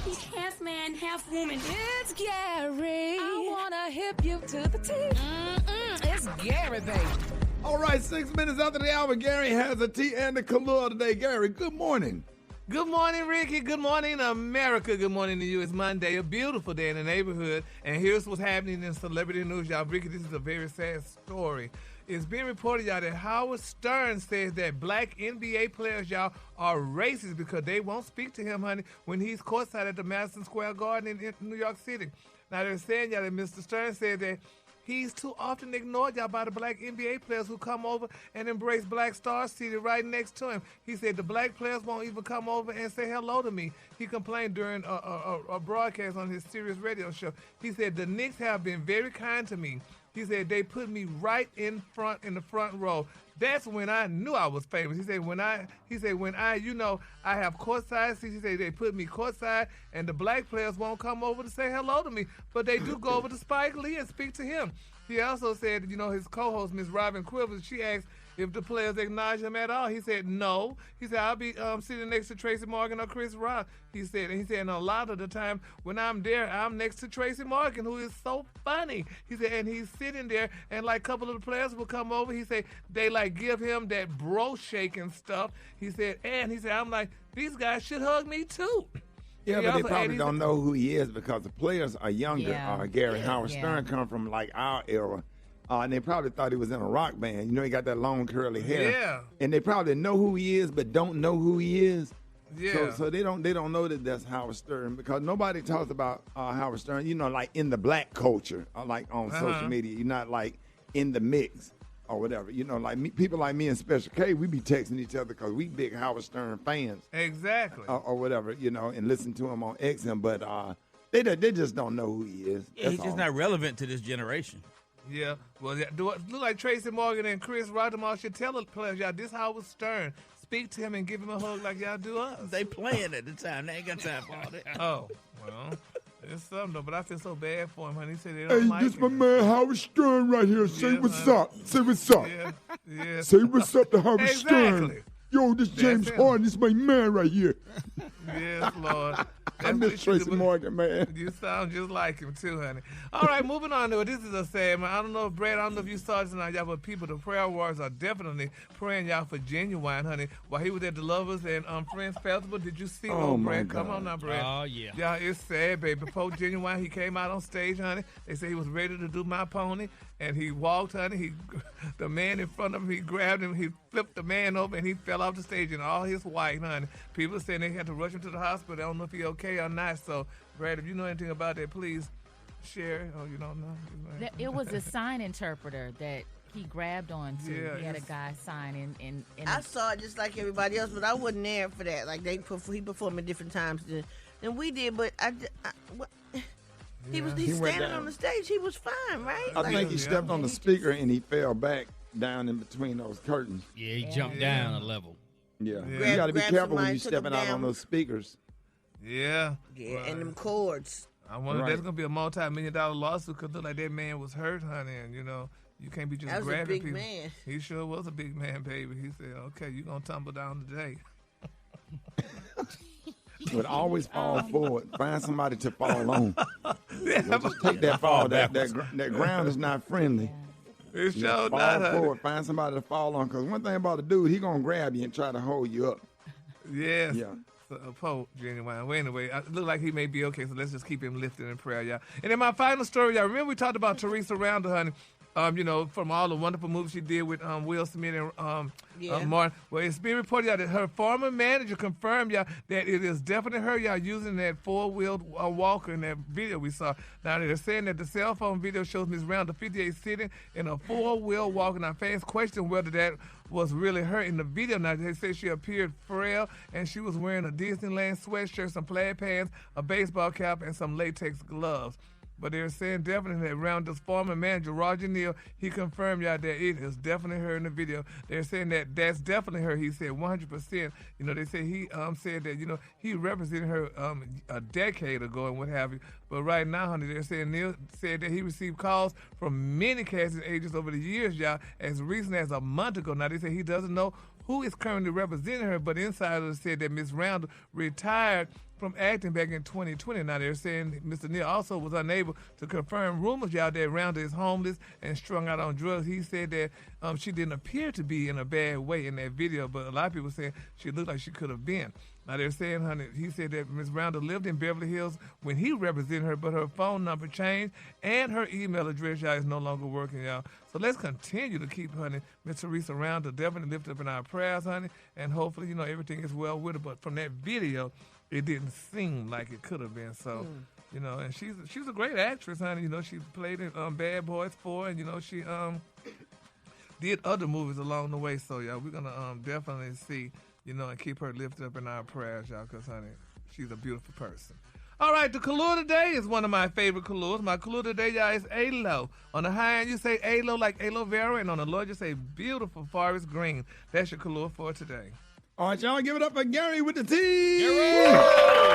He's half man, half woman. It's Gary. I wanna hip you to the T. It's Gary, baby. All right, 6 minutes after the hour, Gary has a tea and a Kahlua today. Gary, good morning. Good morning, Ricky. Good morning, America. Good morning to you. It's Monday, a beautiful day in the neighborhood. And here's what's happening in celebrity news, y'all. Ricky, this is a very sad story. It's being reported, y'all, that Howard Stern says that black NBA players, y'all, are racist because they won't speak to him, honey, when he's courtside at the Madison Square Garden in New York City. Now, they're saying, y'all, that Mr. Stern said that he's too often ignored, y'all, by the black NBA players who come over and embrace black stars seated right next to him. He said the black players won't even come over and say hello to me. He complained during a broadcast on his Sirius radio show. He said the Knicks have been very kind to me. He said they put me right in the front row. That's when I knew I was famous. He said when I have courtside seats. He said they put me courtside, and the black players won't come over to say hello to me, but they do go over to Spike Lee and speak to him. He also said, his co-host, Miss Robin Quivers, she asked if the players acknowledge him at all. He said no. He said I'll be sitting next to Tracy Morgan or Chris Rock. He said, and a lot of the time when I'm there, I'm next to Tracy Morgan, who is so funny. He said, and he's sitting there, and like a couple of the players will come over. He said they like give him that bro shake and stuff. He said, I'm like, these guys should hug me too. Yeah, but they probably don't know who he is because the players are younger. Gary Howard Stern come from like our era. And they probably thought he was in a rock band. He got that long curly hair. Yeah. And they probably know who he is, but don't know who he is. Yeah. So they don't know that that's Howard Stern because nobody talks about Howard Stern. Like in the black culture, like on social media. You're not like in the mix or whatever. Like people like me and Special K, we be texting each other because we big Howard Stern fans. Exactly. Or whatever. And listen to him on XM, but they just don't know who he is. Yeah, he's just not relevant to this generation. Yeah, well, do it look like Tracy Morgan and Chris Rodemar should tell the players, y'all, this Howard Stern. Speak to him and give him a hug like y'all do us. They playing at the time. They ain't got time for all that. Oh, well, it's something, though, but I feel so bad for him, honey. He said they don't like this him. my man Howard Stern right here. Say what's up. Say what's up. Yeah. Say what's up to Howard Stern. Exactly. Yo, this James Harden, this my man right here. Yes, Lord. I miss Tracy Morgan, man. You sound just like him, too, honey. All right, moving on to it. This is a sad, man. I don't know, Brad, if you saw this tonight, y'all, but the prayer warriors are definitely praying, y'all, for Genuine, honey. While he was at the Lovers and Friends Festival, did you see Brad? God. Come on now, Brad. Oh, yeah. Yeah, it's sad, baby. Before Genuine, he came out on stage, honey. They said he was ready to do My Pony, and he walked, honey. The man in front of him, he grabbed him, he flipped the man over, and he fell off the stage in all his white, honey. People saying they had to rush him to the hospital. I don't know if he's okay or not. So, Brad, if you know anything about that, please share it. Oh, you don't know? It was a sign interpreter that he grabbed onto. Yeah, he had a guy sign in I saw it just like everybody else, but I wasn't there for that. Like he performed at different times than we did. But he was standing on the stage. He was fine, right? I think he stepped on the speaker and he fell back down in between those curtains. Yeah, he jumped down a level. Yeah. You got to be careful when you're stepping out on those speakers. Yeah. Yeah, right. And them cords. I wonder if that's going to be a multi-million-dollar lawsuit because look like that man was hurt, honey, and, you can't be just grabbing people. That was a big man. He sure was a big man, baby. He said, okay, you're going to tumble down today. But always fall forward. Find somebody to fall on. Just take that fall. That ground is not friendly. It's sure fall not, forward. Find somebody to fall on. Because one thing about a dude, he going to grab you and try to hold you up. Yes. Yeah. Genuine. Well, anyway, it look like he may be okay, so let's just keep him lifted in prayer, y'all. And then my final story, y'all. Remember we talked about Teresa Randall, honey. From all the wonderful movies she did with Will Smith and Martin. Well, it's being reported, y'all, that her former manager confirmed, y'all, that it is definitely her, y'all, using that four-wheeled walker in that video we saw. Now, they're saying that the cell phone video shows Ms. Randall 58 sitting in a four-wheel walker. Now, fans question whether that was really her in the video. Now, they say she appeared frail, and she was wearing a Disneyland sweatshirt, some plaid pants, a baseball cap, and some latex gloves. But they're saying definitely that Randall's former manager, Roger Neal, he confirmed, y'all, that it is definitely her in the video. They're saying that that's definitely her. He said 100%. They say he said that, he represented her a decade ago and what have you. But right now, honey, they're saying Neal said that he received calls from many casting agents over the years, y'all, as recent as a month ago. Now, they say he doesn't know who is currently representing her, but insiders said that Ms. Randall retired from acting back in 2020. Now they're saying Mr. Neal also was unable to confirm rumors, y'all, that Rhonda is homeless and strung out on drugs. He said that she didn't appear to be in a bad way in that video, but a lot of people saying she looked like she could have been. Now they're saying, honey, he said that Ms. Rhonda lived in Beverly Hills when he represented her, but her phone number changed and her email address, y'all, is no longer working, y'all. So let's continue to keep, honey, Ms. Teresa Rhonda definitely lift up in our prayers, honey, and hopefully, everything is well with her. But from that video, it didn't seem like it could have been. So, and she's a great actress, honey. She played in Bad Boys 4, and, she did other movies along the way. So, y'all, we're going to definitely see, and keep her lifted up in our prayers, y'all, because, honey, she's a beautiful person. All right, the color today is one of my favorite colors. My color today, y'all, is aloe. On the high end, you say aloe like aloe vera, and on the low, you say beautiful forest green. That's your color for today. All right, y'all, give it up for Gary with the T. Gary!